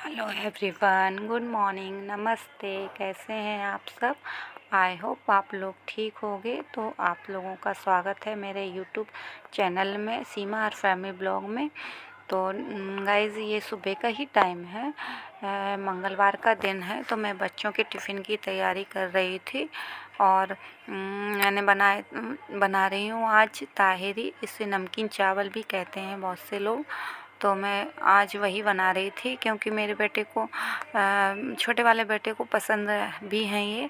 Hello everyone, good morning, नमस्ते। कैसे हैं आप सब? आई होप आप लोग ठीक होंगे। तो आप लोगों का स्वागत है मेरे यूट्यूब चैनल में, सीमा और फैमिली ब्लॉग में। तो गाइज़, ये सुबह का ही टाइम है, मंगलवार का दिन है। तो मैं बच्चों के टिफ़िन की तैयारी कर रही थी और मैंने बना रही हूँ आज ताहिरी। इसे नमकीन चावल भी कहते हैं बहुत से लोग। तो मैं आज वही बना रही थी क्योंकि मेरे बेटे को, छोटे वाले बेटे को पसंद भी हैं ये।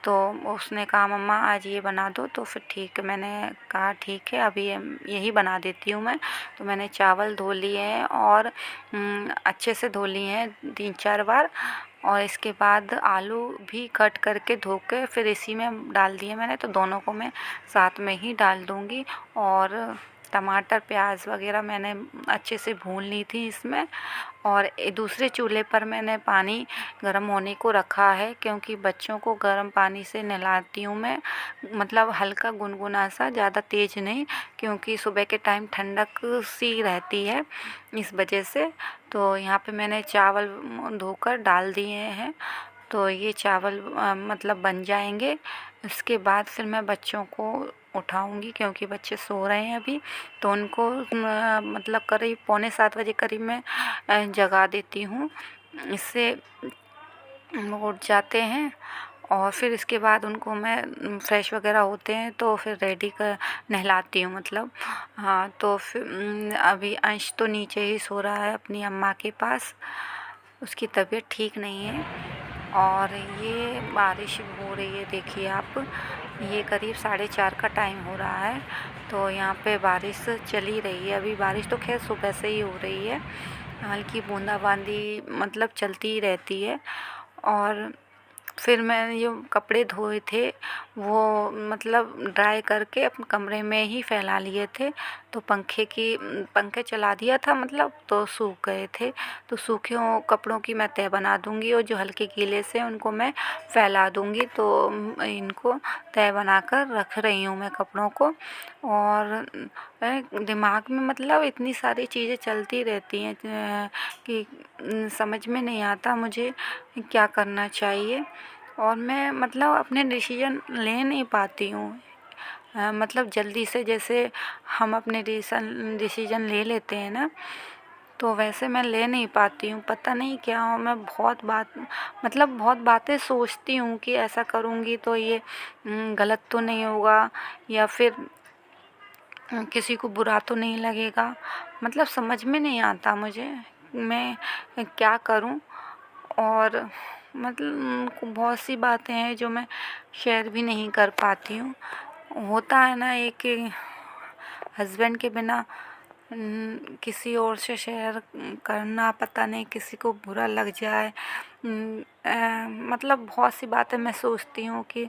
तो उसने कहा मम्मा आज ये बना दो, तो फिर ठीक है, मैंने कहा ठीक है, अभी यही बना देती हूँ मैं। तो मैंने चावल धो लिए हैं और अच्छे से धो लिए हैं 3-4 बार। और इसके बाद आलू भी कट करके धो के फिर इसी में डाल दिए मैंने। तो दोनों को मैं साथ में ही डाल दूँगी। और टमाटर प्याज वगैरह मैंने अच्छे से भून ली थी इसमें। और दूसरे चूल्हे पर मैंने पानी गर्म होने को रखा है क्योंकि बच्चों को गर्म पानी से नहलाती हूँ मैं, मतलब हल्का गुनगुना सा, ज़्यादा तेज़ नहीं, क्योंकि सुबह के टाइम ठंडक सी रहती है, इस वजह से। तो यहाँ पे मैंने चावल धोकर डाल दिए हैं। तो ये चावल मतलब बन जाएंगे। इसके बाद फिर मैं बच्चों को उठाऊंगी क्योंकि बच्चे सो रहे हैं अभी। तो उनको मतलब करीब 6:45 करीब मैं जगा देती हूँ, इससे वो उठ जाते हैं। और फिर इसके बाद उनको मैं फ्रेश वगैरह होते हैं तो फिर रेडी कर नहलाती हूँ, मतलब। हाँ, तो फिर अभी अंश तो नीचे ही सो रहा है अपनी अम्मा के पास, उसकी तबीयत ठीक नहीं है। और ये बारिश हो रही है, देखिए आप, ये करीब 4:30 का टाइम हो रहा है। तो यहाँ पे बारिश चली रही है अभी। बारिश तो खैर सुबह से ही हो रही है, हल्की बूंदाबांदी मतलब चलती ही रहती है। और फिर मैंने जो कपड़े धोए थे वो मतलब ड्राई करके अपने कमरे में ही फैला लिए थे। तो पंखे चला दिया था, मतलब, तो सूख गए थे। तो सूखे कपड़ों की मैं तह बना दूंगी और जो हल्के गीले से उनको मैं फैला दूंगी। तो इनको तह बनाकर रख रही हूँ मैं कपड़ों को। और दिमाग में मतलब इतनी सारी चीज़ें चलती रहती हैं कि समझ में नहीं आता मुझे क्या करना चाहिए। और मैं मतलब अपने डिसीजन ले नहीं पाती हूँ, मतलब जल्दी से, जैसे हम अपने डिसीजन ले लेते हैं ना, तो वैसे मैं ले नहीं पाती हूँ। पता नहीं क्या हो, मैं बहुत बातें सोचती हूँ कि ऐसा करूँगी तो ये गलत तो नहीं होगा, या फिर किसी को बुरा तो नहीं लगेगा। मतलब समझ में नहीं आता मुझे मैं क्या करूं। और मतलब बहुत सी बातें हैं जो मैं शेयर भी नहीं कर पाती हूँ। होता है ना, एक हस्बैंड के बिना किसी और से शेयर करना, पता नहीं किसी को बुरा लग जाए। मतलब बहुत सी बातें मैं सोचती हूँ कि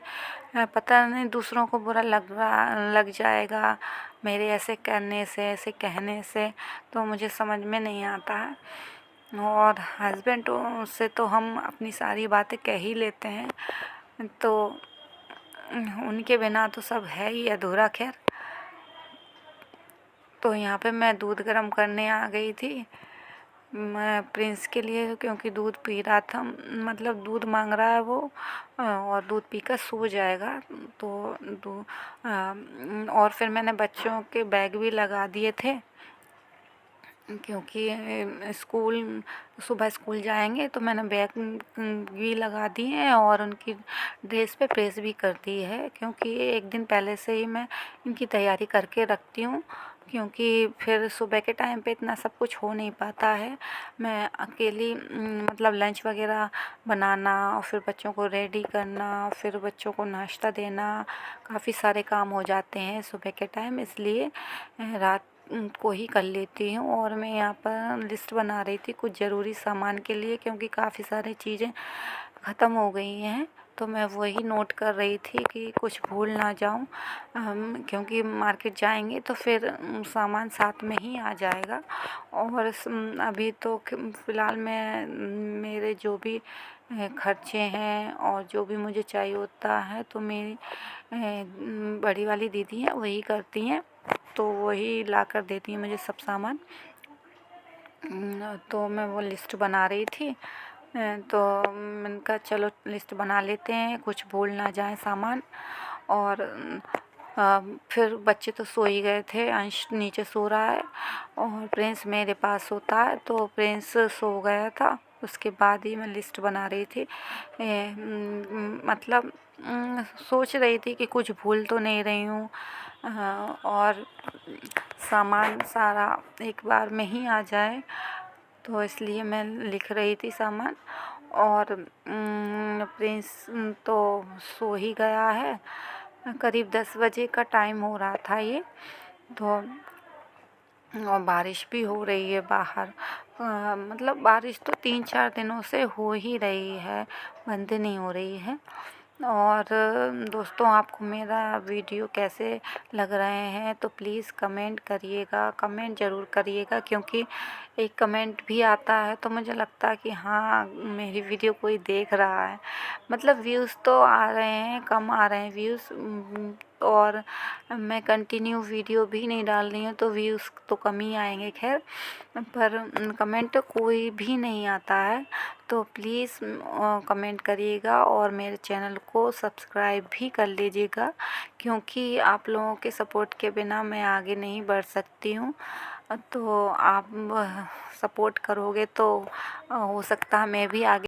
पता नहीं दूसरों को बुरा लग जाएगा मेरे ऐसे करने से, ऐसे कहने से। तो मुझे समझ में नहीं आता है। और हस्बैंड से तो हम अपनी सारी बातें कह ही लेते हैं, तो उनके बिना तो सब है ही अधूरा। खैर, तो यहाँ पे मैं दूध गर्म करने आ गई थी मैं प्रिंस के लिए, क्योंकि दूध पी रहा था, मतलब दूध मांग रहा है वो, और दूध पीकर सो जाएगा। तो और फिर मैंने बच्चों के बैग भी लगा दिए थे क्योंकि सुबह स्कूल जाएंगे। तो मैंने बैग भी लगा दिए हैं और उनकी ड्रेस पे प्रेस भी कर दी है, क्योंकि एक दिन पहले से ही मैं इनकी तैयारी करके रखती हूँ, क्योंकि फिर सुबह के टाइम पे इतना सब कुछ हो नहीं पाता है। मैं अकेली मतलब लंच वगैरह बनाना और फिर बच्चों को रेडी करना, फिर बच्चों को नाश्ता देना, काफ़ी सारे काम हो जाते हैं सुबह के टाइम, इसलिए रात को ही कर लेती हूँ। और मैं यहाँ पर लिस्ट बना रही थी कुछ ज़रूरी सामान के लिए, क्योंकि काफ़ी सारी चीज़ें ख़त्म हो गई हैं। तो मैं वही नोट कर रही थी कि कुछ भूल ना जाऊँ, क्योंकि मार्केट जाएंगे तो फिर सामान साथ में ही आ जाएगा। और अभी तो फ़िलहाल मैं मेरे जो भी खर्चे हैं और जो भी मुझे चाहिए होता है तो मेरी बड़ी वाली दीदी हैं, वही करती हैं। तो वही ला कर देती हैं मुझे सब सामान। तो मैं वो लिस्ट बना रही थी। तो मैंने कहा चलो लिस्ट बना लेते हैं, कुछ भूल ना जाए सामान। और फिर बच्चे तो सो ही गए थे, अंश नीचे सो रहा है और प्रिंस मेरे पास सोता है, तो प्रिंस सो गया था। उसके बाद ही मैं लिस्ट बना रही थी। मतलब सोच रही थी कि कुछ भूल तो नहीं रही हूँ, और सामान सारा एक बार में ही आ जाए, तो इसलिए मैं लिख रही थी सामान। और प्रिंस तो सो ही गया है। करीब 10 बजे का टाइम हो रहा था ये, तो और बारिश भी हो रही है बाहर। मतलब बारिश तो 3-4 दिनों से हो ही रही है, बंद नहीं हो रही है। और दोस्तों, आपको मेरा वीडियो कैसे लग रहे हैं तो प्लीज़ कमेंट करिएगा, कमेंट ज़रूर करिएगा, क्योंकि एक कमेंट भी आता है तो मुझे लगता है कि हाँ, मेरी वीडियो कोई देख रहा है। मतलब व्यूज़ तो आ रहे हैं, कम आ रहे हैं व्यूज़, और मैं कंटिन्यू वीडियो भी नहीं डाल रही हूँ तो व्यूज़ तो कम ही आएंगे। खैर, पर कमेंट कोई भी नहीं आता है, तो प्लीज़ कमेंट करिएगा और मेरे चैनल को सब्सक्राइब भी कर लीजिएगा, क्योंकि आप लोगों के सपोर्ट के बिना मैं आगे नहीं बढ़ सकती हूँ। तो आप सपोर्ट करोगे तो हो सकता है मैं भी आगे